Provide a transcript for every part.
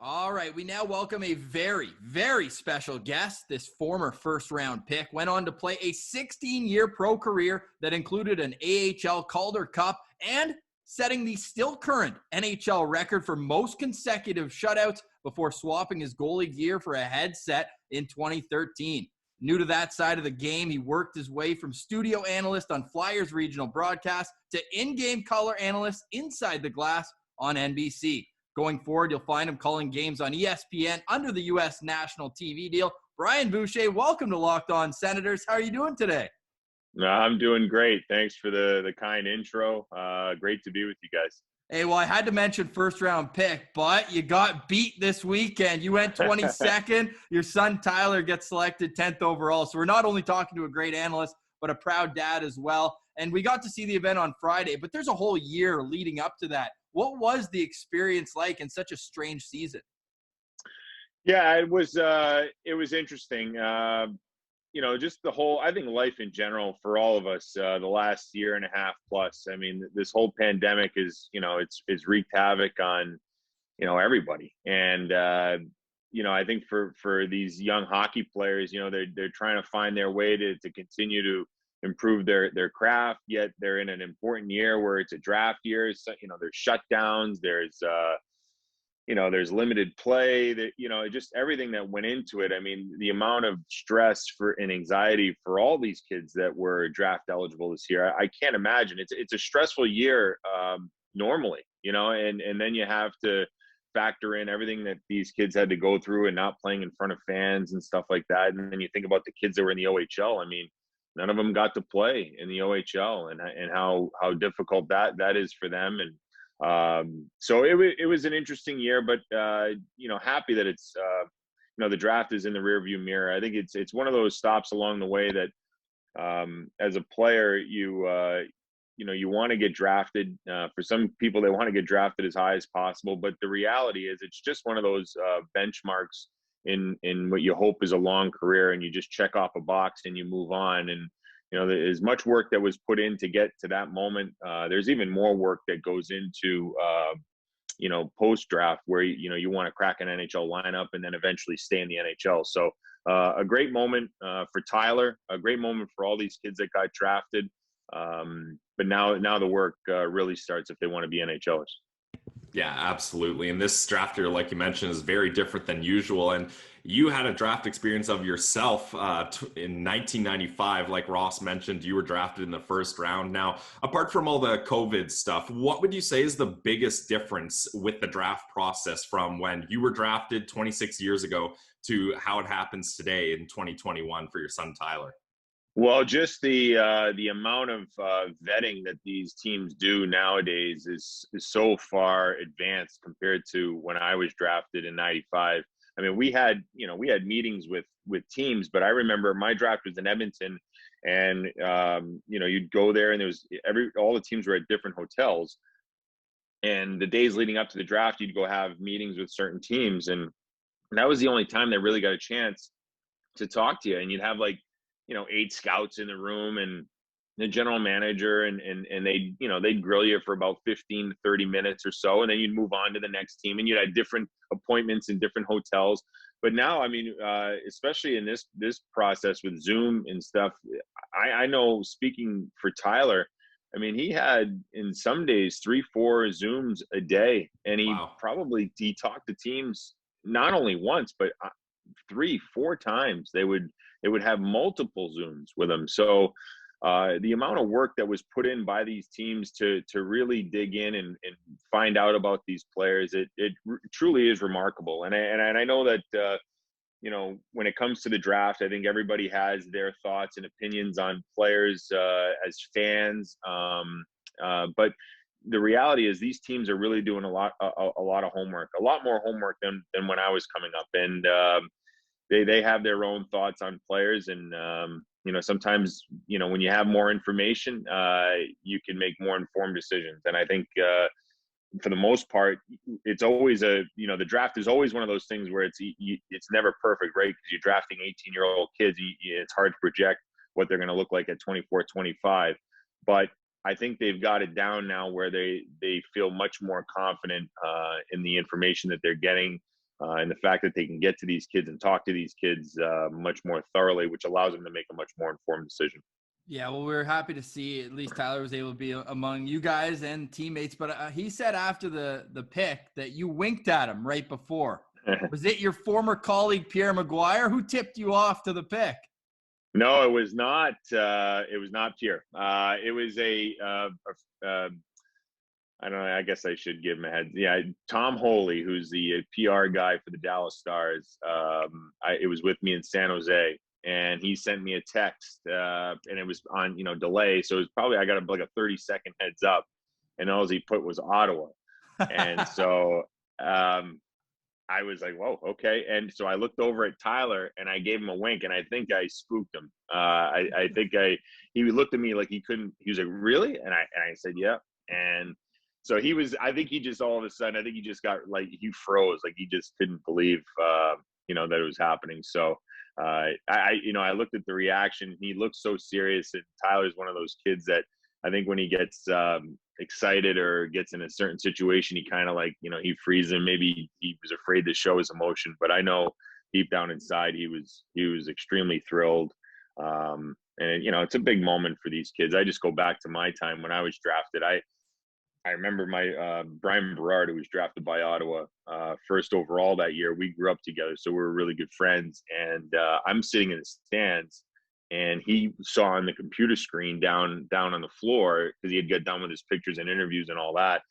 All right, we now welcome a very, very special guest. This former first-round pick went on to play a 16-year pro career that included an AHL Calder Cup and setting the still current NHL record for most consecutive shutouts before swapping his goalie gear for a headset in 2013. New to that side of the game, he worked his way from studio analyst on Flyers regional broadcast to in-game color analyst inside the glass on NBC. Going forward, you'll find him calling games on ESPN under the U.S. national TV deal. Brian Boucher, welcome to Locked On Senators. How are you doing today? I'm doing great. Thanks for the kind intro. Great to be with you guys. Hey, well, I had to mention first-round pick, but you got beat this weekend. You went 22nd. Your son, Tyler, gets selected 10th overall. So we're not only talking to a great analyst, but a proud dad as well. And we got to see the event on Friday, but there's a whole year leading up to that. What was the experience like in such a strange season? Yeah, it was interesting. Just the whole, I think life in general for all of us, the last year and a half plus, I mean, this whole pandemic is, it's wreaked havoc on, everybody. And, I think for these young hockey players, they're trying to find their way to continue to improve their craft, yet they're in an important year where it's a draft year. So, there's shutdowns, there's limited play, that, just everything that went into it. I mean, the amount of stress and anxiety for all these kids that were draft eligible this year, I can't imagine. It's a stressful year normally, and then you have to factor in everything that these kids had to go through and not playing in front of fans and stuff like that. And then you think about the kids that were in the OHL. I mean, none of them got to play in the OHL, and how difficult that is for them. And so it was an interesting year, but happy that it's the draft is in the rearview mirror. I think it's one of those stops along the way that as a player you want to get drafted. For some people, they want to get drafted as high as possible, but the reality is it's just one of those benchmarks in what you hope is a long career, and you just check off a box and you move on. And there's much work that was put in to get to that moment. There's even more work that goes into post draft, where you want to crack an NHL lineup and then eventually stay in the NHL. So a great moment for Tyler, a great moment for all these kids that got drafted. But now the work really starts if they want to be NHLers. Yeah, absolutely. And this draft year, like you mentioned, is very different than usual. And you had a draft experience of yourself in 1995. Like Ross mentioned, you were drafted in the first round. Now, apart from all the COVID stuff, what would you say is the biggest difference with the draft process from when you were drafted 26 years ago to how it happens today in 2021 for your son, Tyler? Well, just the amount of vetting that these teams do nowadays is so far advanced compared to when I was drafted in '95. I mean, we had meetings with teams, but I remember my draft was in Edmonton, and you'd go there, and there was all the teams were at different hotels, and the days leading up to the draft, you'd go have meetings with certain teams, and that was the only time they really got a chance to talk to you, and you'd have 8 scouts in the room and the general manager, and they'd grill you for about 15 to 30 minutes or so, and then you'd move on to the next team, and you'd have different appointments in different hotels. But now, I mean, especially in this process with Zoom and stuff, I know, speaking for Tyler, I mean, he had in some days 3-4 Zooms a day, and he talked to teams not only once but 3-4 times. They would have multiple Zooms with him. So the amount of work that was put in by these teams to really dig in and find out about these players, it truly is remarkable. And I know that, when it comes to the draft, I think everybody has their thoughts and opinions on players as fans. But the reality is these teams are really doing a lot of homework, a lot more homework than when I was coming up. And they have their own thoughts on players, and sometimes when you have more information, you can make more informed decisions. And I think for the most part, it's always the draft is always one of those things where it's never perfect, right? Because you're drafting 18-year-old kids, it's hard to project what they're going to look like at 24, 25. But I think they've got it down now where they feel much more confident in the information that they're getting. and the fact that they can get to these kids and talk to these kids much more thoroughly, which allows them to make a much more informed decision. Yeah, well, we're happy to see at least Tyler was able to be among you guys and teammates. But he said after the pick that you winked at him right before. Was it your former colleague Pierre Maguire who tipped you off to the pick? No, it was not. It was not Pierre. It was I don't know. I guess I should give him a head. Yeah, Tom Holy, who's the PR guy for the Dallas Stars. It was with me in San Jose, and he sent me a text, and it was on delay, so it was probably I got like a 30-second heads up, and all he put was Ottawa, and so I was like, whoa, okay. And so I looked over at Tyler and I gave him a wink, and I think I spooked him. I think he looked at me like he was like, really? And I said, yeah. And so I think he just all of a sudden, I think he just got like, he froze. Like he just couldn't believe, that it was happening. So I looked at the reaction. He looked so serious, and Tyler's one of those kids that I think when he gets excited or gets in a certain situation, he kind of like, he freezes, and maybe he was afraid to show his emotion, but I know deep down inside he was extremely thrilled. And it's a big moment for these kids. I just go back to my time when I was drafted. I remember my Brian Berard, who was drafted by Ottawa first overall that year. We grew up together, so we were really good friends. And I'm sitting in the stands, and he saw on the computer screen down on the floor, because he had got done with his pictures and interviews and all that.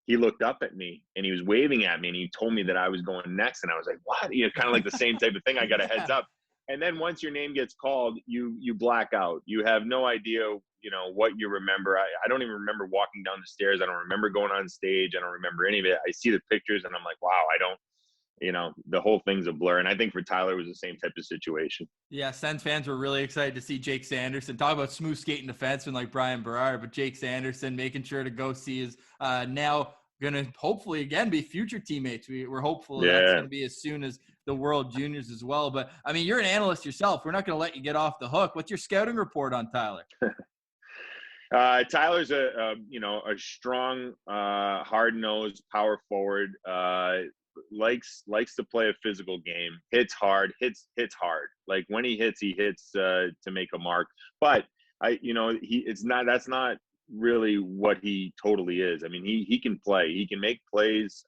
He looked up at me and he was waving at me, and he told me that I was going next. And I was like, what? Kind of like the same type of thing. I got a heads up. And then once your name gets called, you black out. You have no idea, what you remember. I don't even remember walking down the stairs. I don't remember going on stage. I don't remember any of it. I see the pictures and I'm like, wow, I don't, the whole thing's a blur. And I think for Tyler, it was the same type of situation. Yeah, Sens fans were really excited to see Jake Sanderson. Talk about smooth skating defenseman like Brian Berard, but Jake Sanderson making sure to go see his now going to hopefully again be future teammates. We're hopeful that's going to be as soon as the World Juniors as well. But I mean, you're an analyst yourself. We're not going to let you get off the hook. What's your scouting report on Tyler? Tyler's a strong, hard-nosed power forward. Likes to play a physical game. Hits hard. Like when he hits to make a mark. But that's not really what he totally is. I mean, he can play. He can make plays.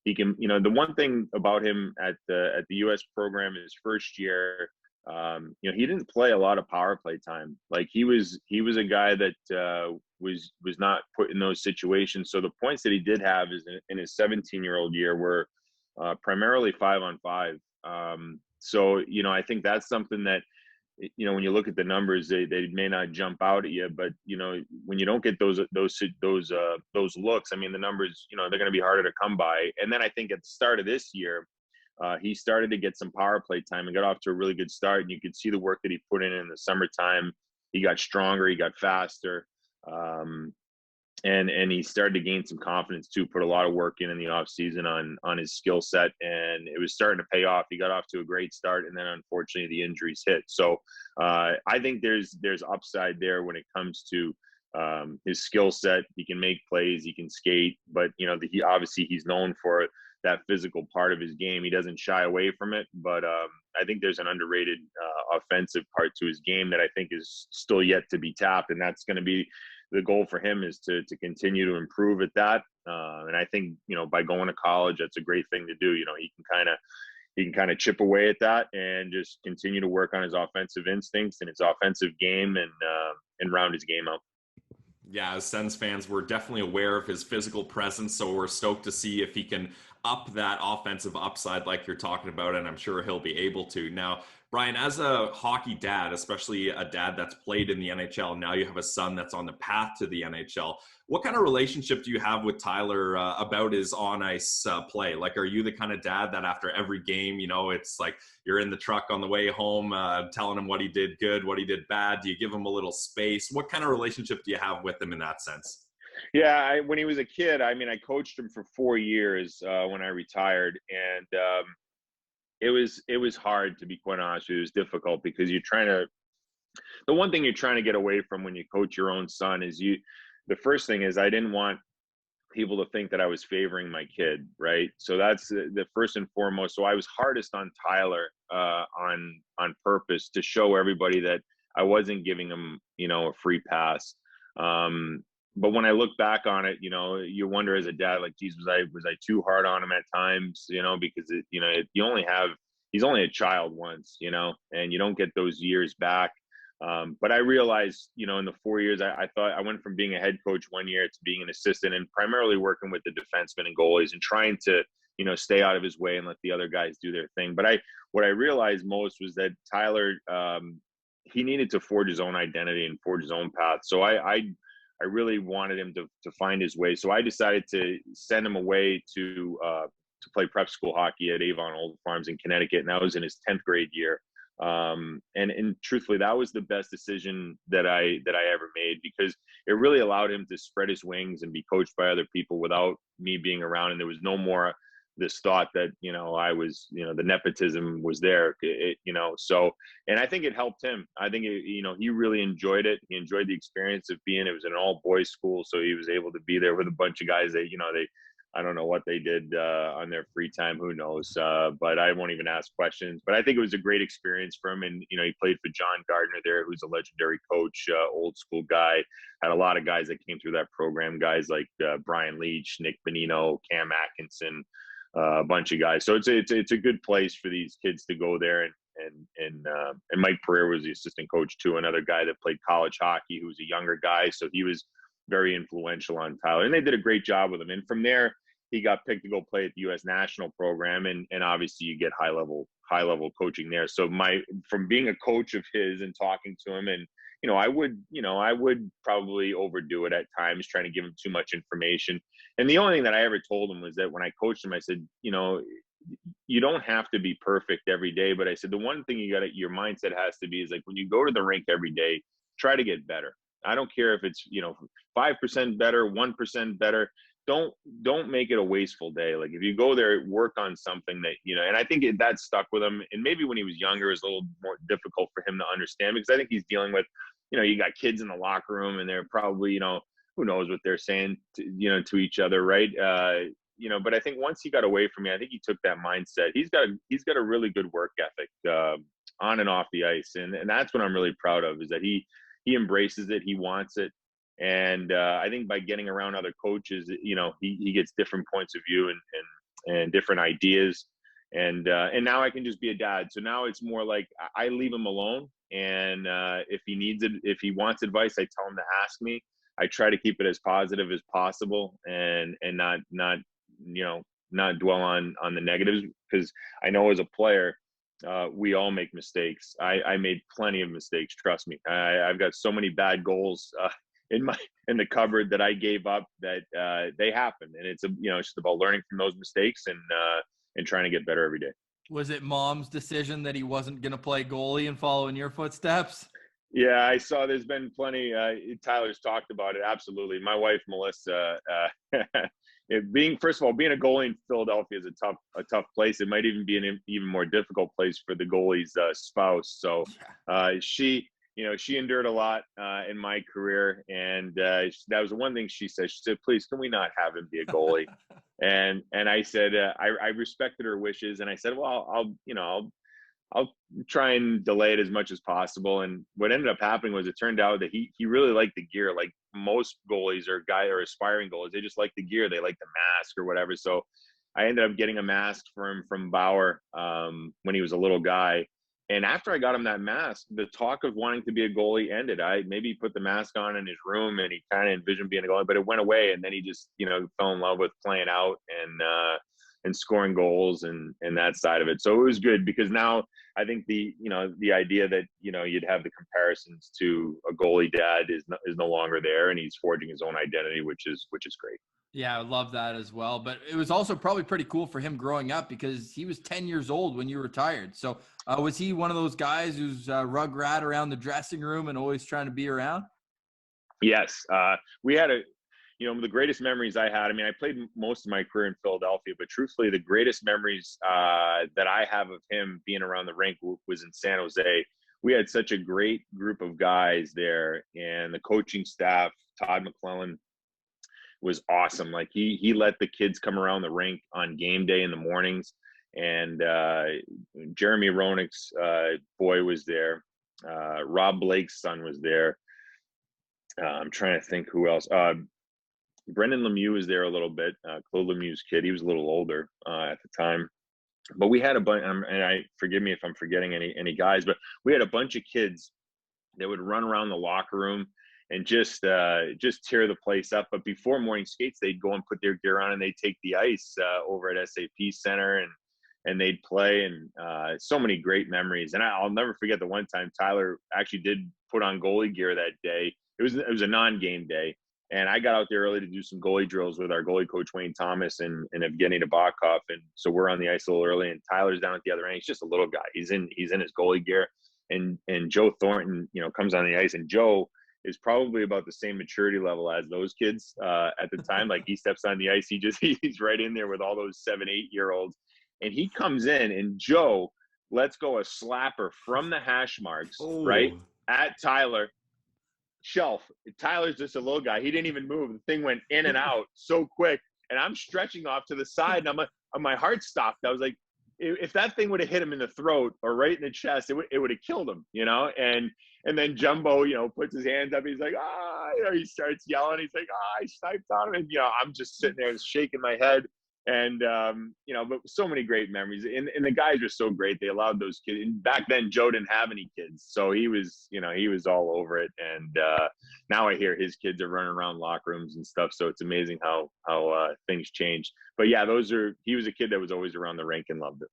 He can, the one thing about him at the U.S. program his first year, he didn't play a lot of power play time. Like he was a guy that was not put in those situations. So the points that he did have in his 17-year-old year were primarily 5-on-5. So I think that's something that when you look at the numbers, they may not jump out at you, but when you don't get those looks, I mean, the numbers, they're going to be harder to come by. And then I think at the start of this year, he started to get some power play time and got off to a really good start. And you could see the work that he put in the summertime. He got stronger, he got faster, and he started to gain some confidence too. Put a lot of work in the off season on his skill set, and it was starting to pay off. He got off to a great start, and then unfortunately the injuries hit. So I think there's upside there when it comes to his skill set. He can make plays, he can skate, but he's known for that physical part of his game. He doesn't shy away from it, but I think there's an underrated offensive part to his game that I think is still yet to be tapped, and that's going to be the goal for him, is to continue to improve at that. And I think by going to college, that's a great thing to do. He can kind of chip away at that and just continue to work on his offensive instincts and his offensive game and round his game out. Yeah, as Sens fans, we're definitely aware of his physical presence, so we're stoked to see if he can up that offensive upside like you're talking about, and I'm sure he'll be able to. Now, Brian, as a hockey dad, especially a dad that's played in the NHL, now you have a son that's on the path to the NHL. What kind of relationship do you have with Tyler about his on-ice play? Like, are you the kind of dad that after every game, it's like you're in the truck on the way home telling him what he did good, what he did bad? Do you give him a little space? What kind of relationship do you have with him in that sense? Yeah, when he was a kid, I coached him for 4 years when I retired, and it was hard, to be quite honest with you. It was difficult because the one thing you're trying to get away from when you coach your own son is the first thing is I didn't want people to think that I was favoring my kid, right? So that's the first and foremost. So I was hardest on Tyler on purpose to show everybody that I wasn't giving him, a free pass. But when I look back on it, you wonder as a dad, like, geez, was I too hard on him at times? Because he's only a child once, and you don't get those years back. But I realized, in the 4 years, I thought I went from being a head coach one year to being an assistant and primarily working with the defensemen and goalies and trying to, stay out of his way and let the other guys do their thing. But what I realized most was that Tyler, he needed to forge his own identity and forge his own path. So I really wanted him to find his way. So I decided to send him away to play prep school hockey at Avon Old Farms in Connecticut. And that was in his 10th grade year. And truthfully, that was the best decision that I ever made, because it really allowed him to spread his wings and be coached by other people without me being around. And there was no more this thought that, I was, the nepotism was there, so, and I think it helped him. I think, he really enjoyed it. He enjoyed the experience of it was an all boys school. So he was able to be there with a bunch of guys that, I don't know what they did on their free time. Who knows? But I won't even ask questions. But I think it was a great experience for him. And, he played for John Gardner there, who's a legendary coach, old school guy. Had a lot of guys that came through that program, guys like Brian Leach, Nick Bonino, Cam Atkinson, a bunch of guys. So it's a good place for these kids to go there. And Mike Pereira was the assistant coach too, another guy that played college hockey, who was a younger guy. So he was very influential on Tyler. And they did a great job with him. And from there, he got picked to go play at the U.S. national program, and obviously you get high level coaching there. So from being a coach of his and talking to him, and I would probably overdo it at times, trying to give him too much information. And the only thing that I ever told him was that when I coached him, I said, you don't have to be perfect every day, but I said the one thing your mindset has to be is like when you go to the rink every day, try to get better. I don't care if it's 5% better, 1% better. Don't make it a wasteful day. Like if you go there, work on something that, and I think that stuck with him. And maybe when he was younger, it was a little more difficult for him to understand, because I think he's dealing with, you got kids in the locker room and they're probably, who knows what they're saying to each other. Right. But I think once he got away from me, I think he took that mindset. He's got a really good work ethic on and off the ice. And that's what I'm really proud of, is that he embraces it. He wants it. And I think by getting around other coaches, he gets different points of view and different ideas. And now I can just be a dad. So now it's more like I leave him alone. And if he needs it, if he wants advice, I tell him to ask me. I try to keep it as positive as possible and not dwell on the negatives, because I know as a player, we all make mistakes. I made plenty of mistakes. Trust me. I've got so many bad goals in the cupboard that I gave up that they happen. And it's just about learning from those mistakes and trying to get better every day. Was it mom's decision that he wasn't going to play goalie and follow in your footsteps? Yeah, I saw there's been plenty. Tyler's talked about it. Absolutely. My wife, Melissa, first of all, being a goalie in Philadelphia is a tough place. It might even be an even more difficult place for the goalie's spouse. So she endured a lot in my career. And that was the one thing she said. She said, please, can we not have him be a goalie? and I said, I respected her wishes. And I said, well, I'll try and delay it as much as possible. And what ended up happening was it turned out that he really liked the gear. Like most goalies or aspiring goalies, they just like the gear. They like the mask or whatever. So I ended up getting a mask for him from Bauer when he was a little guy. And after I got him that mask, the talk of wanting to be a goalie ended. I maybe put the mask on in his room and he kind of envisioned being a goalie, but it went away. And then he just, fell in love with playing out and scoring goals and that side of it. So it was good, because now I think the idea that, you'd have the comparisons to a goalie dad is no longer there, and he's forging his own identity, which is great. Yeah, I love that as well. But it was also probably pretty cool for him growing up, because he was 10 years old when you retired. So was he one of those guys who's rugrat around the dressing room and always trying to be around? Yes. We had the greatest memories I had, I played most of my career in Philadelphia, but truthfully, the greatest memories that I have of him being around the rink was in San Jose. We had such a great group of guys there, and the coaching staff, Todd McClellan was awesome. Like he let the kids come around the rink on game day in the mornings, and Jeremy Roenick's boy was there. Rob Blake's son was there. I'm trying to think who else. Brendan Lemieux was there a little bit. Claude Lemieux's kid. He was a little older at the time. But we had a bunch, and I forgive me if I'm forgetting any guys, but we had a bunch of kids that would run around the locker room and just tear the place up. But before morning skates, they'd go and put their gear on and they'd take the ice over at SAP Center and they'd play, and so many great memories. And I'll never forget the one time Tyler actually did put on goalie gear that day. It was a non-game day, and I got out there early to do some goalie drills with our goalie coach Wayne Thomas and Evgeny Nabokov, and so we're on the ice a little early. And Tyler's down at the other end. He's just a little guy. He's in his goalie gear, and Joe Thornton, comes on the ice, and Joe is probably about the same maturity level as those kids at the time. Like he steps on the ice, he's right in there with all those 7-8-year-olds. And he comes in, and Joe lets go a slapper from the hash marks, right, at Tyler. Shelf. Tyler's just a little guy. He didn't even move. The thing went in and out so quick. And I'm stretching off to the side, and my heart stopped. I was like, if that thing would have hit him in the throat or right in the chest, it would have killed him, And then Jumbo, puts his hands up. He's like, he starts yelling. He's like, I sniped on him. And, I'm just sitting there shaking my head. And, but so many great memories. And the guys were so great. They allowed those kids. And back then, Joe didn't have any kids. So he was all over it. And now I hear his kids are running around locker rooms and stuff. So it's amazing how things changed. But yeah, he was a kid that was always around the rink and loved it.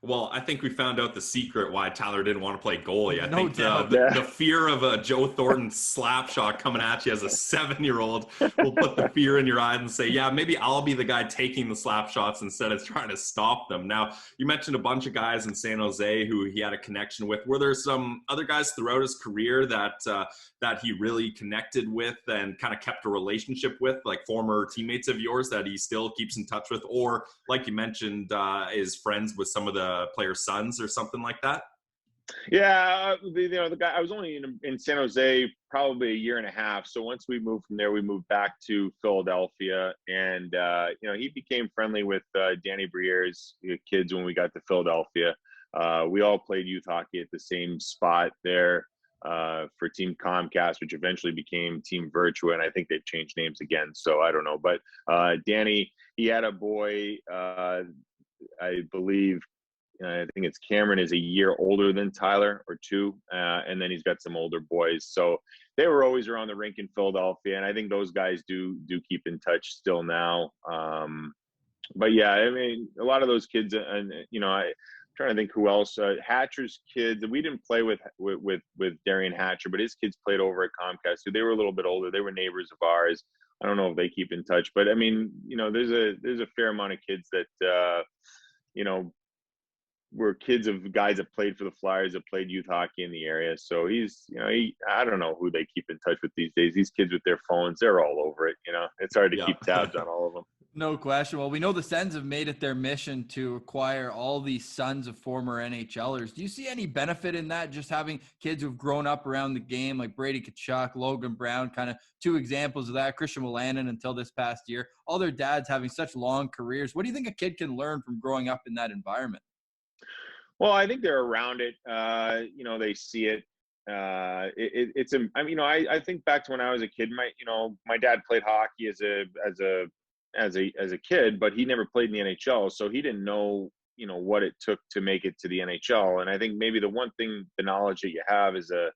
Well, I think we found out the secret why Tyler didn't want to play goalie. I No think doubt. the fear of a Joe Thornton slap shot coming at you as a 7-year-old will put the fear in your eyes and say, yeah, maybe I'll be the guy taking the slap shots instead of trying to stop them. Now, you mentioned a bunch of guys in San Jose who he had a connection with. Were there some other guys throughout his career that he really connected with and kind of kept a relationship with, like former teammates of yours that he still keeps in touch with, or like you mentioned, is friends with some of the players' sons or something like that? Yeah, the guy. I was only in San Jose probably a year and a half. So once we moved from there, we moved back to Philadelphia, and he became friendly with Danny Briere's kids when we got to Philadelphia. We all played youth hockey at the same spot there for Team Comcast, which eventually became Team Virtua, and I think they've changed names again. So I don't know, but Danny, he had a boy. I believe. I think it's Cameron is a year older than Tyler or 2. And then he's got some older boys. So they were always around the rink in Philadelphia. And I think those guys do keep in touch still now. But yeah, I mean, a lot of those kids, and I'm trying to think who else. Hatcher's kids, we didn't play with Darian Hatcher, but his kids played over at Comcast. So they were a little bit older. They were neighbors of ours. I don't know if they keep in touch, but I mean, there's a fair amount of kids that, were kids of guys that played for the Flyers, that played youth hockey in the area. So he's, I don't know who they keep in touch with these days. These kids with their phones, they're all over it. It's hard to keep tabs on all of them. No question. Well, we know the Sens have made it their mission to acquire all these sons of former NHLers. Do you see any benefit in that, just having kids who've grown up around the game, like Brady Tkachuk, Logan Brown, kind of two examples of that, Christian Wolanin until this past year, all their dads having such long careers? What do you think a kid can learn from growing up in that environment? Well, I think they're around it. They see it. I think back to when I was a kid. My dad played hockey as a kid, but he never played in the NHL, so he didn't know what it took to make it to the NHL. And I think maybe the one thing, the knowledge that you have as a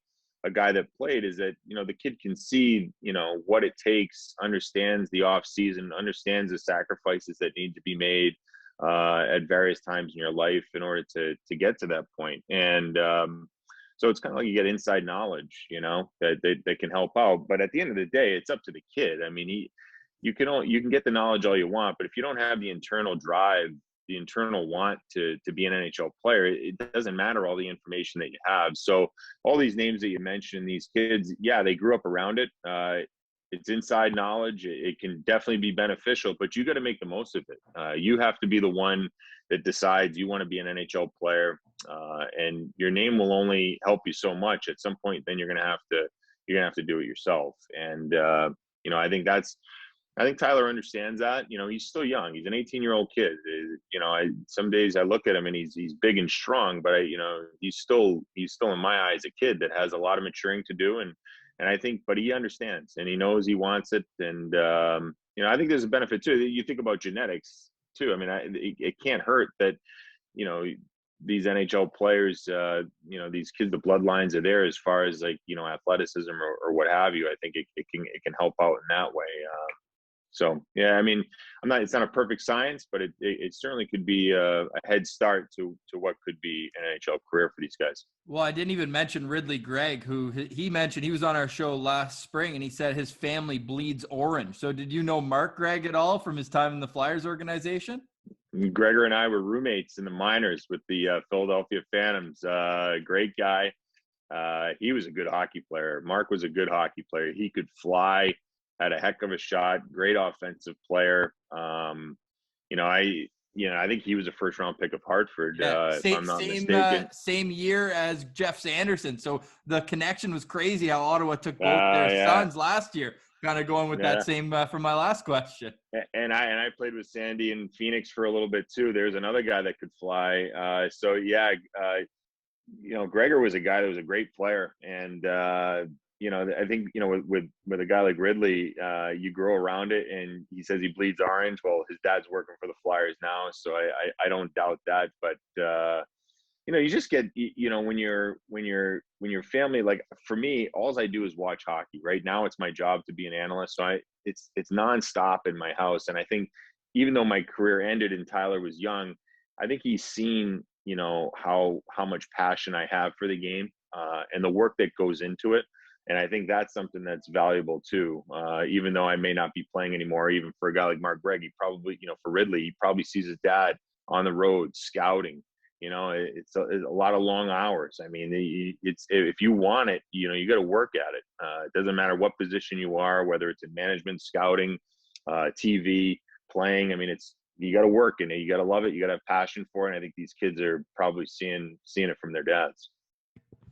guy that played, is that the kid can see what it takes, understands the off season, understands the sacrifices that need to be made at various times in your life in order to get to that point. And so it's kind of like you get inside knowledge, that can help out. But at the end of the day, it's up to the kid. I mean, you can get the knowledge all you want, but if you don't have the internal drive, the internal want to be an NHL player, it doesn't matter all the information that you have. So all these names that you mentioned, these kids, yeah, they grew up around it. It's inside knowledge. It can definitely be beneficial, but you got to make the most of it. You have to be the one that decides you want to be an NHL player, and your name will only help you so much. At some point, then you're gonna have to do it yourself. And I think that's I think Tyler understands that. You know, he's still young. He's an 18-year-old kid. You know, some days I look at him and he's big and strong, but you know, he's still in my eyes a kid that has a lot of maturing to do. And I think, but he understands and he knows he wants it. And you know, I think there's a benefit too. You think about genetics too. I mean, it can't hurt that, you know, these NHL players, you know, these kids, the bloodlines are there as far as like, you know, athleticism or what have you. I think it can help out in that way. So yeah, I mean, it's not a perfect science, but it certainly could be a head start to what could be an NHL career for these guys. Well, I didn't even mention Ridley Gregg, who he mentioned he was on our show last spring, and he said his family bleeds orange. So did you know Mark Gregg at all from his time in the Flyers organization? Gregor and I were roommates in the minors with the Philadelphia Phantoms. Great guy. He was a good hockey player. Mark was a good hockey player. He could fly, had a heck of a shot, great offensive player. You know, I think he was a first round pick of Hartford, if I'm not mistaken. Same year as Jeff Sanderson. So the connection was crazy how Ottawa took both their sons last year. Kind of going with that same from my last question. And I played with Sandy in Phoenix for a little bit too. There's another guy that could fly. So yeah, you know, Gregor was a guy that was a great player, and you know, I think, you know, with a guy like Ridley, you grow around it, and he says he bleeds orange. Well, his dad's working for the Flyers now, so I don't doubt that. But you know, you just get, you know, when your family, like for me, all I do is watch hockey. Right now, it's my job to be an analyst, so it's nonstop in my house. And I think even though my career ended and Tyler was young, I think he's seen, you know, how much passion I have for the game and the work that goes into it. And I think that's something that's valuable too. Even though I may not be playing anymore, even for a guy like Mark Gregg, he probably, you know, for Ridley, he probably sees his dad on the road scouting. You know, it's a lot of long hours. I mean, it's if you want it, you know, you got to work at it. It doesn't matter what position you are, whether it's in management, scouting, TV, playing. I mean, you got to work in it. You got to love it. You got to have passion for it. And I think these kids are probably seeing it from their dads.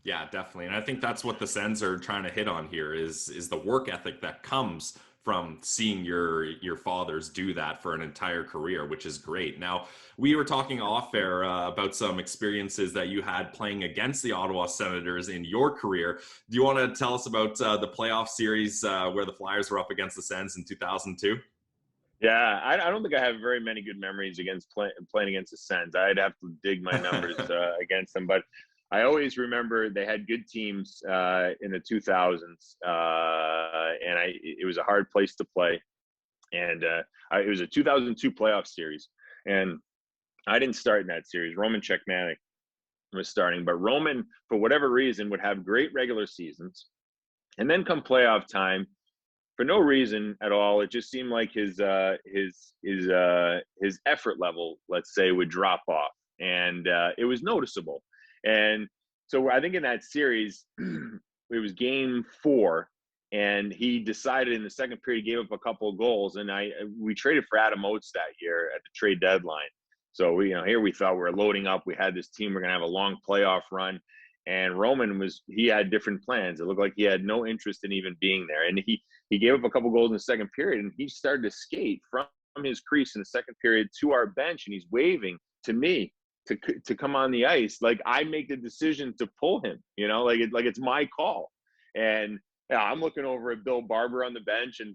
Yeah, definitely. And I think that's what the Sens are trying to hit on here is the work ethic that comes from seeing your fathers do that for an entire career, which is great. Now, we were talking off air about some experiences that you had playing against the Ottawa Senators in your career. Do you want to tell us about the playoff series where the Flyers were up against the Sens in 2002? Yeah, I don't think I have very many good memories against playing against the Sens. I'd have to dig my numbers against them, but I always remember they had good teams in the 2000s, and it was a hard place to play. And it was a 2002 playoff series, and I didn't start in that series. Roman Cechmanek was starting, but Roman, for whatever reason, would have great regular seasons, and then come playoff time, for no reason at all, it just seemed like his effort level, let's say, would drop off, and it was noticeable. And so I think in that series, it was game 4, and he decided in the second period, he gave up a couple of goals. And we traded for Adam Oates that year at the trade deadline. So here we thought we were loading up. We had this team. We're going to have a long playoff run. And Roman he had different plans. It looked like he had no interest in even being there. And he gave up a couple goals in the second period, and he started to skate from his crease in the second period to our bench, and he's waving to me to come on the ice. Like I make the decision to pull him, like it's my call. And I'm looking over at Bill Barber on the bench, and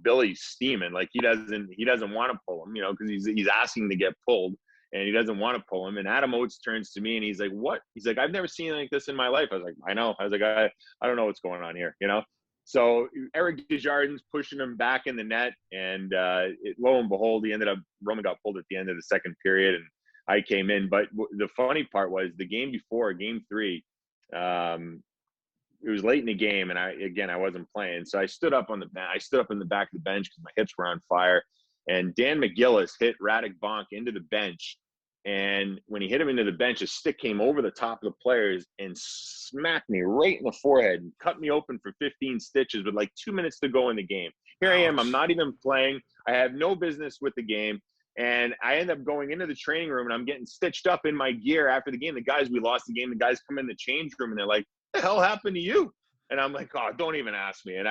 Billy's steaming, like he doesn't want to pull him, because he's asking to get pulled, and he doesn't want to pull him. And Adam Oates turns to me and he's like, "What?" He's like, "I've never seen like this in my life." I was like, "I know." I was like, I don't know what's going on here, So Eric Desjardins pushing him back in the net, and lo and behold, Roman got pulled at the end of the second period, and I came in. But the funny part was the game before, game 3, it was late in the game, and I wasn't playing. So I stood up in the back of the bench because my hips were on fire. And Dan McGillis hit Radek Bonk into the bench. And when he hit him into the bench, his stick came over the top of the players and smacked me right in the forehead and cut me open for 15 stitches with like 2 minutes to go in the game. Here I am. I'm not even playing. I have no business with the game. And I end up going into the training room, and I'm getting stitched up in my gear after the game. We lost the game. The guys come in the change room, and they're like, "What the hell happened to you?" And I'm like, "Oh, don't even ask me." And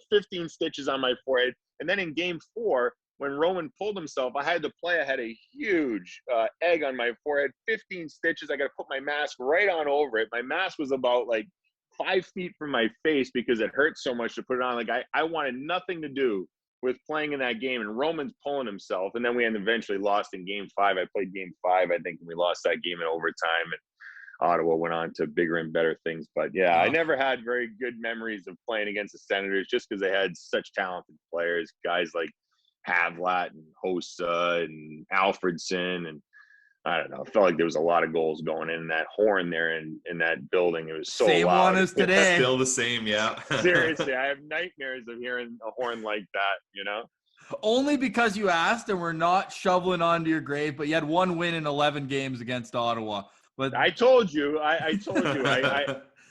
15 stitches on my forehead. And then in game 4, when Roman pulled himself, I had to play. I had a huge egg on my forehead, 15 stitches. I got to put my mask right on over it. My mask was about like 5 feet from my face because it hurt so much to put it on. Like I wanted nothing to do with playing in that game, and Roman's pulling himself. And then we eventually lost in game 5. I played game 5, I think, and we lost that game in overtime. And Ottawa went on to bigger and better things. But yeah, I never had very good memories of playing against the Senators just because they had such talented players, guys like Havlat and Hossa and Alfredson. And I don't know, it felt like there was a lot of goals going in that horn there in that building. It was so same loud. one as today. Still the same, yeah. Seriously, I have nightmares of hearing a horn like that, you know? Only because you asked and we're not shoveling onto your grave, but you had 1 win in 11 games against Ottawa. But I told you, I told you,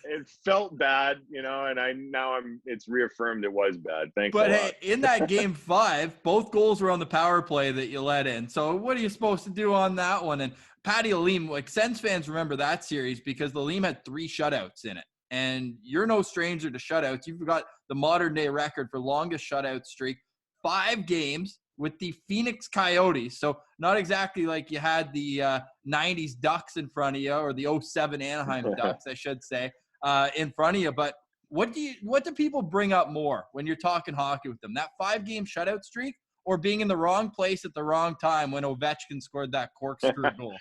it felt bad, you know, and it's reaffirmed it was bad. Thanks a lot. But hey, in that game 5, both goals were on the power play that you let in. So what are you supposed to do on that one? And Patty Aleem, like Sens fans remember that series because Aleem had 3 shutouts in it. And you're no stranger to shutouts. You've got the modern day record for longest shutout streak, 5 games with the Phoenix Coyotes. So not exactly like you had the 90s Ducks in front of you, or the 07 Anaheim Ducks, I should say, in front of you. But what do people bring up more when you're talking hockey with them? That 5-game shutout streak, or being in the wrong place at the wrong time when Ovechkin scored that corkscrew goal?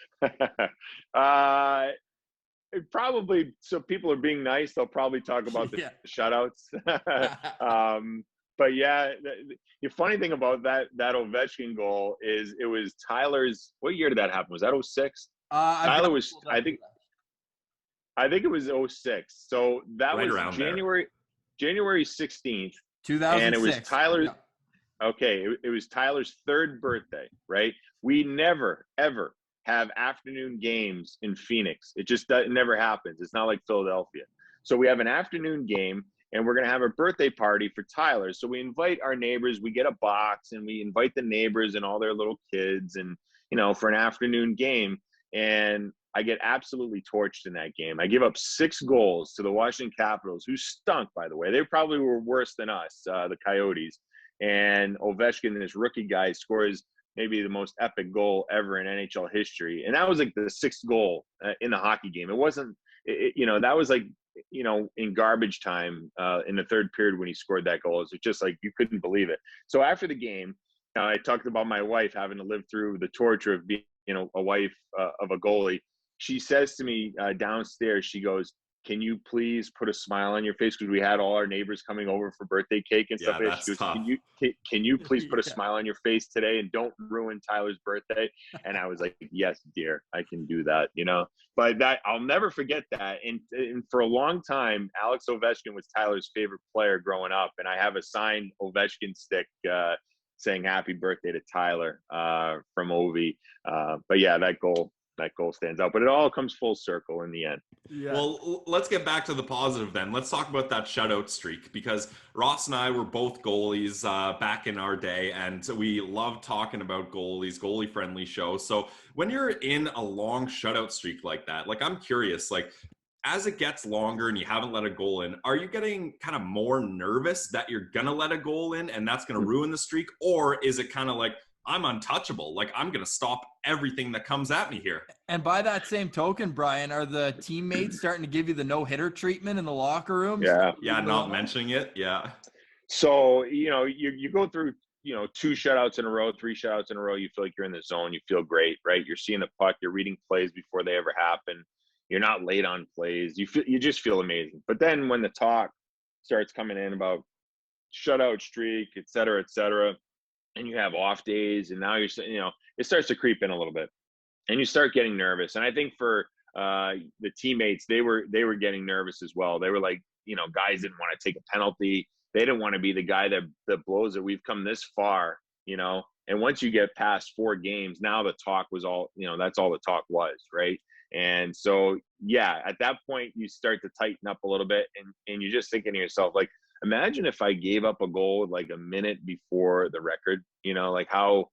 Probably, so people are being nice. They'll probably talk about the shutouts. But yeah, the funny thing about that Ovechkin goal is it was Tyler's. What year did that happen? Was that 06? Tyler was, I think it was 06. So that right was January 16th. 2006. And it was Tyler's. Yeah. Okay, it was Tyler's 3rd birthday, right? We never, ever have afternoon games in Phoenix. It never happens. It's not like Philadelphia. So we have an afternoon game, and we're going to have a birthday party for Tyler. So we invite our neighbors. We get a box, and we invite the neighbors and all their little kids, and, you know, for an afternoon game. And I get absolutely torched in that game. I give up 6 goals to the Washington Capitals, who stunk, by the way. They probably were worse than us, the Coyotes. And Ovechkin, this rookie guy, scores maybe the most epic goal ever in NHL history. And that was like the 6th goal in the hockey game. It wasn't, you know, that was like, you know, in garbage time in the 3rd period when he scored that goal. It was just like, you couldn't believe it. So after the game, I talked about my wife having to live through the torture of being, you know, a wife of a goalie. She says to me downstairs, she goes, "Can you please put a smile on your face?" Because we had all our neighbors coming over for birthday cake and stuff. That's she goes, tough. Can you please put a smile on your face today and don't ruin Tyler's birthday? And I was like, "Yes, dear, I can do that," you know. But that, I'll never forget that. And for a long time, Alex Ovechkin was Tyler's favorite player growing up. And I have a signed Ovechkin stick saying "Happy Birthday" to Tyler from Ovi. But yeah, that goal stands out, but it all comes full circle in the end. Yeah. Well, let's get back to the positive then. Let's talk about that shutout streak, because Ross and I were both goalies back in our day, and we love talking about goalies, goalie-friendly show. So when you're in a long shutout streak like that, like, I'm curious, like, as it gets longer and you haven't let a goal in, are you getting kind of more nervous that you're going to let a goal in and that's going to ruin the streak? Or is it kind of like, I'm untouchable, like, I'm going to stop everything that comes at me here? And by that same token, Brian, are the teammates starting to give you the no-hitter treatment in the locker room? Yeah. Yeah, not mentioning it. Yeah. So, you know, you go through, you know, 2 shutouts in a row, 3 shutouts in a row, you feel like you're in the zone, you feel great, right? You're seeing the puck, you're reading plays before they ever happen. You're not late on plays. You just feel amazing. But then when the talk starts coming in about shutout streak, et cetera, and you have off days, and now you're, you know, it starts to creep in a little bit, and you start getting nervous. And I think for the teammates, they were getting nervous as well. They were like, you know, guys didn't want to take a penalty. They didn't want to be the guy that blows it. We've come this far, you know, and once you get past 4 games, now the talk was all, you know, that's all the talk was, right? And so, yeah, at that point, you start to tighten up a little bit, and you're just thinking to yourself, like, imagine if I gave up a goal like a minute before the record, you know, like how,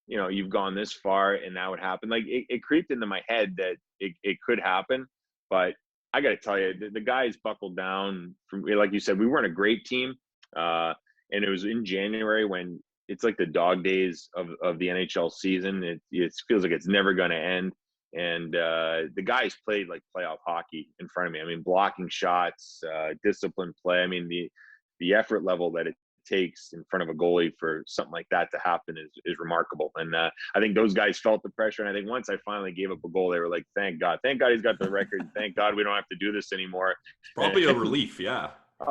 you know, you've gone this far and that would happen. Like, it creeped into my head that it could happen. But I got to tell you, the guys buckled down. From, like you said, we weren't a great team. And it was in January when it's like the dog days of the NHL season. It feels like it's never going to end. And the guys played like playoff hockey in front of me. I mean, blocking shots, disciplined play. I mean, the effort level that it takes in front of a goalie for something like that to happen is remarkable. And I think those guys felt the pressure. And I think once I finally gave up a goal, they were like, thank God he's got the record. Thank God we don't have to do this anymore. It's probably a relief. Yeah.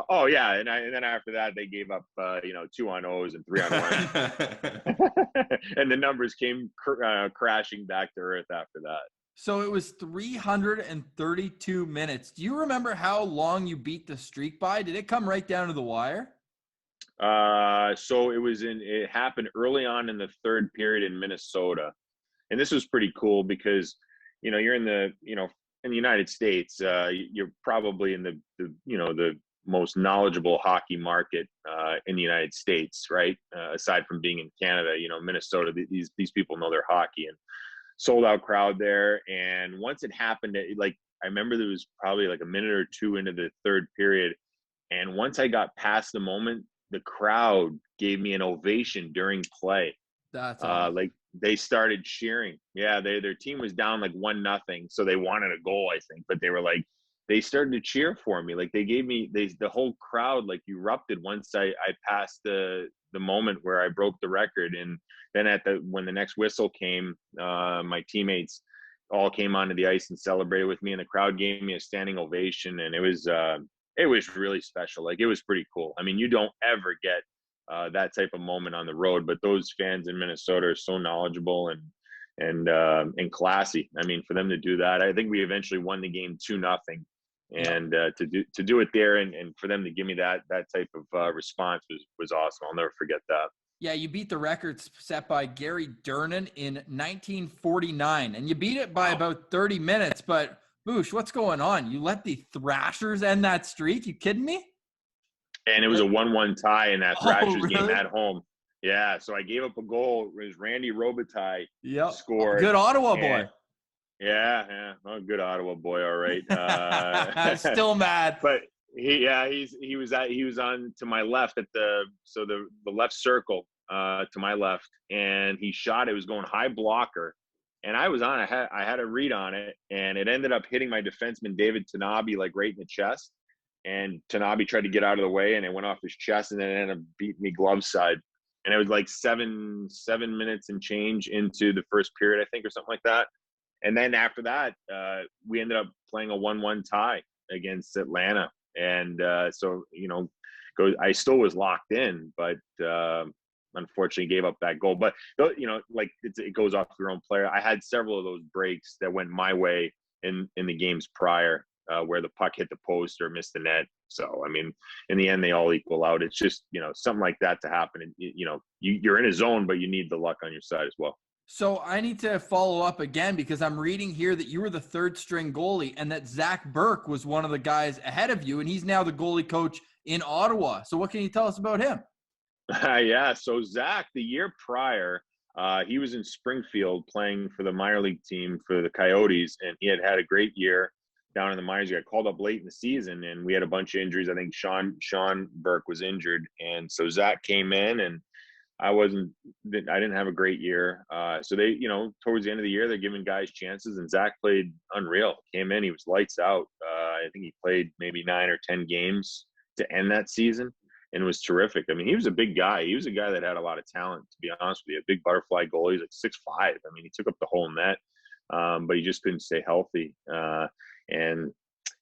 Oh yeah. And then after that, they gave up, 2-on-0s and 3-on-1s. And the numbers came crashing back to earth after that. So it was 332 minutes. Do you remember how long you beat the streak by? Did it come right down to the wire? So it happened early on in the third period in Minnesota. And this was pretty cool because, you're in the United States, you're probably in the most knowledgeable hockey market, in the United States, right? Aside from being in Canada, Minnesota, these people know their hockey, and sold out crowd there. And once it happened, I remember there was probably like a minute or two into the third period. And once I got past the moment, the crowd gave me an ovation during play. That's awesome. Like they started cheering. Yeah, their team was down like 1-0, so they wanted a goal, I think. But they started to cheer for me. Like the whole crowd like erupted once I passed the moment where I broke the record. And then when the next whistle came, my teammates all came onto the ice and celebrated with me, and the crowd gave me a standing ovation, and it was really special. Like, it was pretty cool. I mean, you don't ever get that type of moment on the road, but those fans in Minnesota are so knowledgeable and classy. I mean, for them to do that, I think we eventually won the game 2-0, and to do it there and for them to give me that type of response was awesome. I'll never forget that. Yeah, you beat the record set by Gary Durnan in 1949, and you beat it by about 30 minutes. But Boucher, what's going on? You let the Thrashers end that streak? You kidding me? And it was a 1-1 tie in that Thrashers really? game at home. Yeah, so I gave up a goal. It was Randy Robitaille scored. Good Ottawa boy. Yeah. Oh, good Ottawa boy. All right. Still mad. But he was on to my left at the left circle to my left, and he shot. It was going high blocker, and I was on. I had a read on it, and it ended up hitting my defenseman David Tanabe like right in the chest. And Tanabe tried to get out of the way, and it went off his chest, and then it ended up beating me glove side. And it was like seven minutes and change into the first period, I think, or something like that. And then after that, we ended up playing a 1-1 tie against Atlanta. And so, I still was locked in, but unfortunately gave up that goal. But, it goes off your own player. I had several of those breaks that went my way in the games prior, where the puck hit the post or missed the net. So, I mean, in the end, they all equal out. It's just, something like that to happen. And, you're in a zone, but you need the luck on your side as well. So I need to follow up again, because I'm reading here that you were the third string goalie and that Zach Burke was one of the guys ahead of you, and he's now the goalie coach in Ottawa. So what can you tell us about him? Yeah. So Zach, the year prior, he was in Springfield playing for the minor league team for the Coyotes, and he had a great year down in the minors. He got called up late in the season, and we had a bunch of injuries. I think Sean Burke was injured, and so Zach came in, and I didn't have a great year. So they, towards the end of the year, they're giving guys chances, and Zach played unreal. Came in, he was lights out. I think he played maybe 9 or 10 games to end that season, and was terrific. I mean, he was a big guy. He was a guy that had a lot of talent, to be honest with you. A big butterfly goalie. He's like 6'5". I mean, he took up the whole net, but he just couldn't stay healthy. And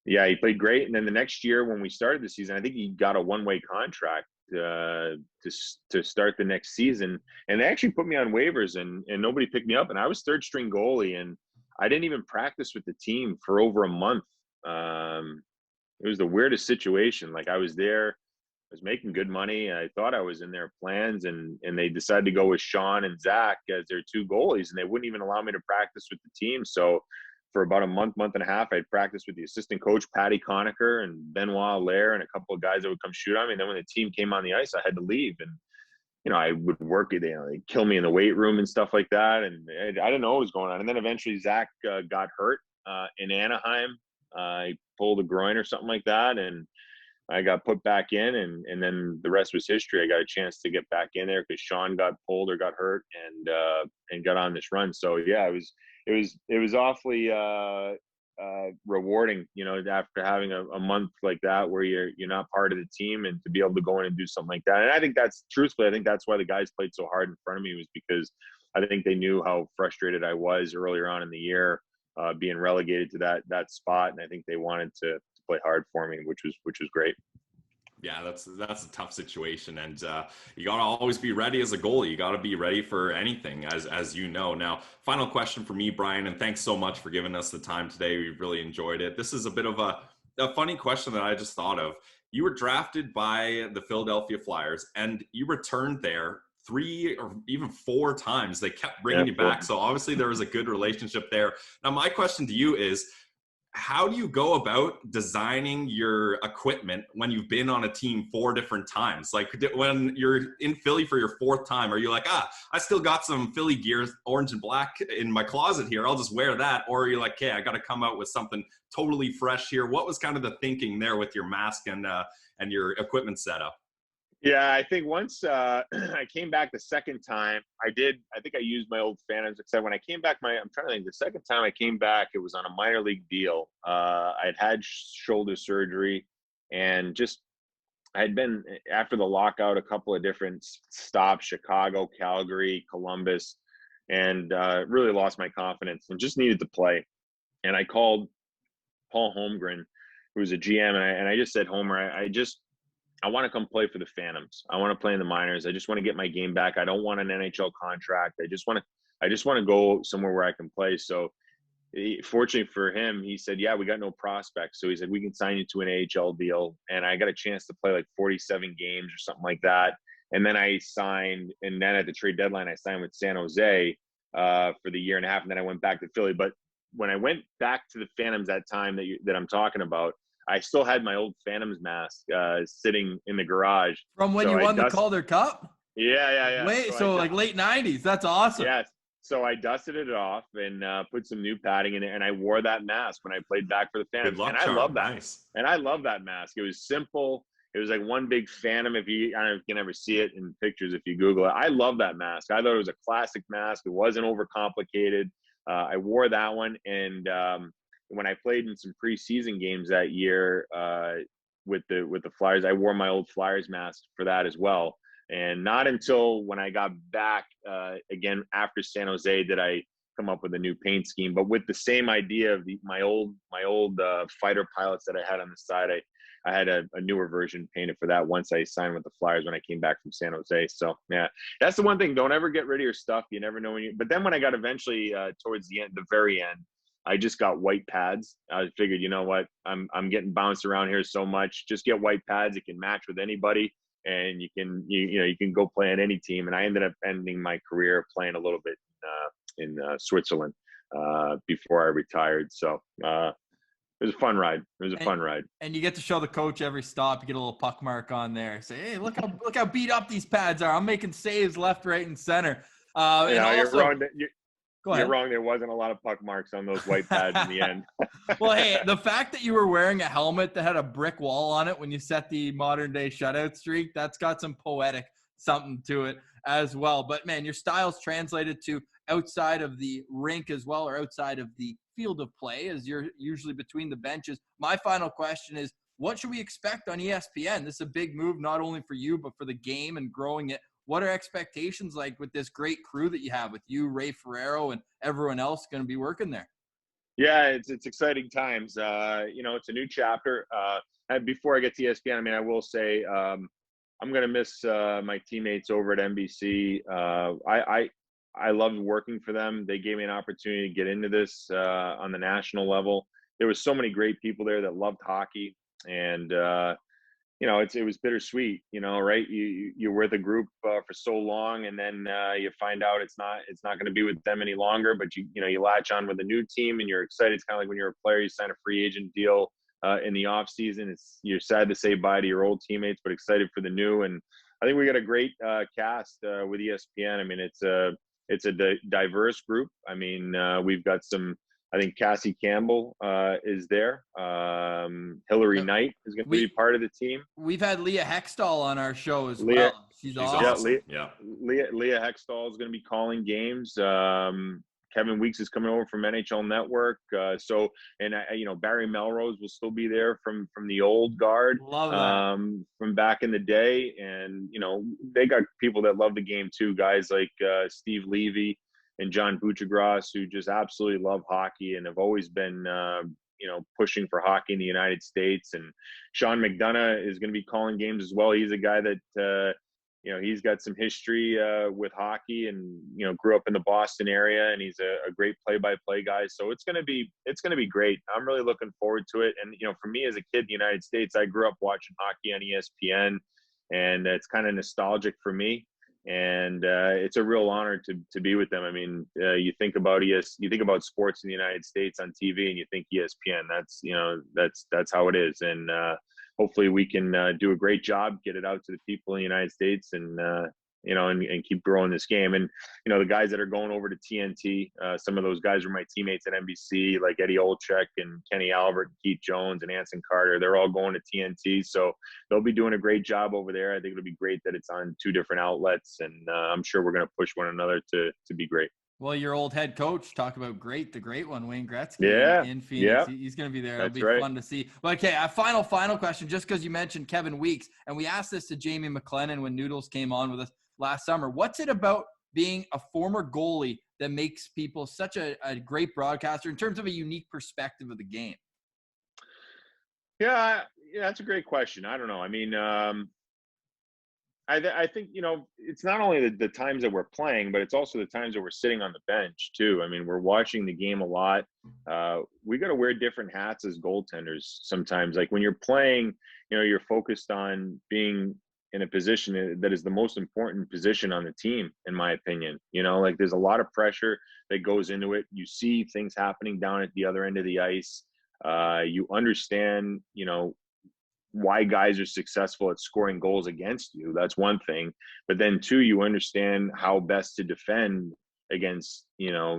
yeah, he played great. And then the next year when we started the season, I think he got a one-way contract to start the next season, and they actually put me on waivers, and nobody picked me up, and I was third string goalie, and I didn't even practice with the team for over a month. It was the weirdest situation. Like, I was there, I was making good money, and I thought I was in their plans, and they decided to go with Sean and Zach as their two goalies, and they wouldn't even allow me to practice with the team. So for about a month and a half, I'd practice with the assistant coach, Patty Conacher, and Benoit Allaire, and a couple of guys that would come shoot on me. And then when the team came on the ice, I had to leave. And, I would work, they'd kill me in the weight room and stuff like that. And I didn't know what was going on. And then eventually Zach got hurt in Anaheim. He pulled a groin or something like that. And I got put back in, and then the rest was history. I got a chance to get back in there because Sean got pulled or got hurt, and got on this run. So yeah, it was awfully rewarding, after having a month like that where you're not part of the team, and to be able to go in and do something like that. And I think truthfully, I think that's why the guys played so hard in front of me, was because I think they knew how frustrated I was earlier on in the year, being relegated to that spot, and I think they wanted to play hard for me, which was great. Yeah, that's a tough situation, and you got to always be ready as a goalie. You got to be ready for anything, as you know. Now, final question for me, Brian, and thanks so much for giving us the time today. We really enjoyed it. This is a bit of a funny question that I just thought of. You were drafted by the Philadelphia Flyers, and you returned there 3 or even 4 times. They kept bringing you back, so obviously there was a good relationship there. Now, my question to you is, how do you go about designing your equipment when you've been on a team 4 different times? Like, when you're in Philly for your 4th time, are you like, I still got some Philly gear, orange and black, in my closet here, I'll just wear that? Or are you like, okay, I got to come out with something totally fresh here? What was kind of the thinking there with your mask and your equipment setup? Yeah, I think once I came back the second time, I think I used my old Phantoms, except when I came back, I'm trying to think, the second time I came back, it was on a minor league deal. I'd had shoulder surgery, and I'd been, after the lockout, a couple of different stops, Chicago, Calgary, Columbus, and really lost my confidence and just needed to play. And I called Paul Holmgren, who was a GM, and I just said, Homer, I want to come play for the Phantoms. I want to play in the minors. I just want to get my game back. I don't want an NHL contract. I just want to go somewhere where I can play. So fortunately for him, he said, yeah, we got no prospects. So he said, we can sign you to an AHL deal. And I got a chance to play like 47 games or something like that. And then I signed, and then at the trade deadline, I signed with San Jose for the year and a half. And then I went back to Philly. But when I went back to the Phantoms that time that I'm talking about, I still had my old Phantoms mask sitting in the garage. From when you won the Calder Cup? Yeah. Wait, so like late 90s. That's awesome. Yes. So I dusted it off and put some new padding in it, and I wore that mask when I played back for the Phantoms. And I love that. Nice. And I love that mask. It was simple. It was like one big Phantom. I don't know if you can ever see it in pictures if you Google it. I love that mask. I thought it was a classic mask. It wasn't overcomplicated. I wore that one, and when I played in some preseason games that year with the Flyers, I wore my old Flyers mask for that as well. And not until when I got back again after San Jose did I come up with a new paint scheme, but with the same idea of my old fighter pilots that I had on the side. I had a newer version painted for that once I signed with the Flyers when I came back from San Jose. So yeah, that's the one thing. Don't ever get rid of your stuff. You never know when but then when I got eventually towards the very end, I just got white pads. I figured, you know what, I'm getting bounced around here so much. Just get white pads. It can match with anybody, and you can go play on any team. And I ended up ending my career playing a little bit in Switzerland before I retired. So it was a fun ride. And you get to show the coach every stop. You get a little puck mark on there. Say, hey, look how beat up these pads are. I'm making saves left, right, and center. You're wrong. You're wrong. There wasn't a lot of puck marks on those white pads in the end. Well, hey, the fact that you were wearing a helmet that had a brick wall on it when you set the modern day shutout streak, that's got some poetic something to it as well. But man, your style's translated to outside of the rink as well, or outside of the field of play, as you're usually between the benches. My final question is, what should we expect on ESPN? This is a big move, not only for you, but for the game and growing it. What are expectations like with this great crew that you have with you, Ray Ferraro, and everyone else going to be working there? Yeah, it's exciting times. It's a new chapter. And before I get to ESPN, I will say I'm going to miss my teammates over at NBC. I loved working for them. They gave me an opportunity to get into this on the national level. There was so many great people there that loved hockey, and it was bittersweet, right? You're with a group for so long, and then you find out it's not going to be with them any longer. But you latch on with a new team, and you're excited. It's kind of like when you're a player, you sign a free agent deal in the off season. You're sad to say bye to your old teammates, but excited for the new. And I think we got a great cast with ESPN. It's a diverse group. We've got some. I think Cassie Campbell is there. Hillary Knight is going to be part of the team. We've had Leah Hextall on our show as Leah, well. She's awesome. Yeah, Leah Hextall is going to be calling games. Kevin Weeks is coming over from NHL Network. Barry Melrose will still be there from the old guard. Love that. From back in the day. And, they got people that love the game too, guys like Steve Levy and John Boucher, who just absolutely love hockey and have always been, pushing for hockey in the United States. And Sean McDonough is going to be calling games as well. He's a guy that, he's got some history with hockey and, grew up in the Boston area, and he's a great play-by-play guy. So it's going to be great. I'm really looking forward to it. And, for me as a kid in the United States, I grew up watching hockey on ESPN, and it's kind of nostalgic for me. And it's a real honor to be with them. I mean, you think about sports in the United States on TV, and you think ESPN. That's how it is. And hopefully we can do a great job, get it out to the people in the United States, and and keep growing this game. And the guys that are going over to TNT, some of those guys were my teammates at NBC, like Eddie Olczyk and Kenny Albert, Keith Jones, and Anson Carter. They're all going to TNT, so they'll be doing a great job over there. I think it'll be great that it's on 2 different outlets, and I'm sure we're going to push one another to be great. Well, your old head coach, talk about the great one, Wayne Gretzky in Phoenix. Yeah. He's going to be there. It'll be fun to see. But okay, a final question, just because you mentioned Kevin Weeks, and we asked this to Jamie McLennan when Noodles came on with us last summer. What's it about being a former goalie that makes people such a great broadcaster in terms of a unique perspective of the game? Yeah, that's a great question. I don't know. I mean, I think, it's not only the times that we're playing, but it's also the times that we're sitting on the bench too. I mean, we're watching the game a lot. We got to wear different hats as goaltenders sometimes. Like when you're playing, you're focused on being in a position that is the most important position on the team, in my opinion. Like there's a lot of pressure that goes into it. You see things happening down at the other end of the ice. You understand, why guys are successful at scoring goals against you. That's one thing. But then 2, you understand how best to defend against,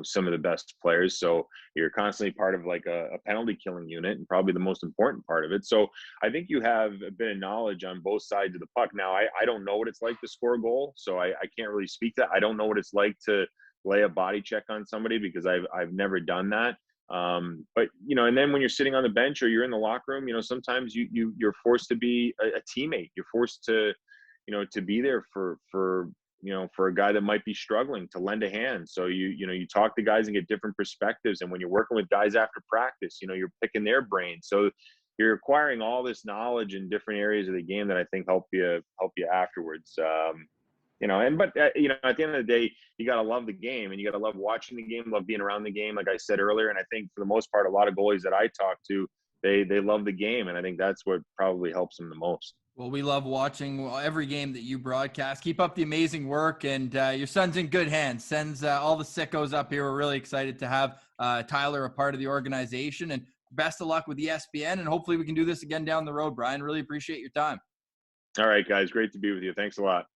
some of the best players. So you're constantly part of like a penalty killing unit, and probably the most important part of it. So I think you have a bit of knowledge on both sides of the puck. Now, I don't know what it's like to score a goal, so I can't really speak to that. I don't know what it's like to lay a body check on somebody because I've never done that. But and then when you're sitting on the bench or you're in the locker room, sometimes you're forced to be a teammate. You're forced to be there for a guy that might be struggling, to lend a hand. So you talk to guys and get different perspectives. And when you're working with guys after practice, you're picking their brains. So you're acquiring all this knowledge in different areas of the game that I think help you afterwards. But at the end of the day, you got to love the game, and you got to love watching the game, love being around the game, like I said earlier. And I think for the most part, a lot of goalies that I talk to, they love the game. And I think that's what probably helps them the most. Well, we love watching every game that you broadcast. Keep up the amazing work, and your son's in good hands. Sends all the sickos up here. We're really excited to have Tyler a part of the organization, and best of luck with ESPN. And hopefully we can do this again down the road, Brian. Really appreciate your time. All right, guys. Great to be with you. Thanks a lot.